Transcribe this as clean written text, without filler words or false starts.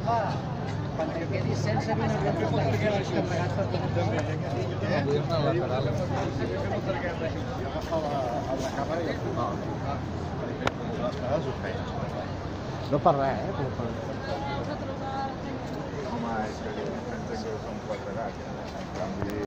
Quan te quedis sense ben aviat estàs carregat per tot. Podem anar a la lateral. Agafa la càmera i el filmava. Les vegades ho feia. No per res, però Home, és que pensa que són 4 gats. En canvi...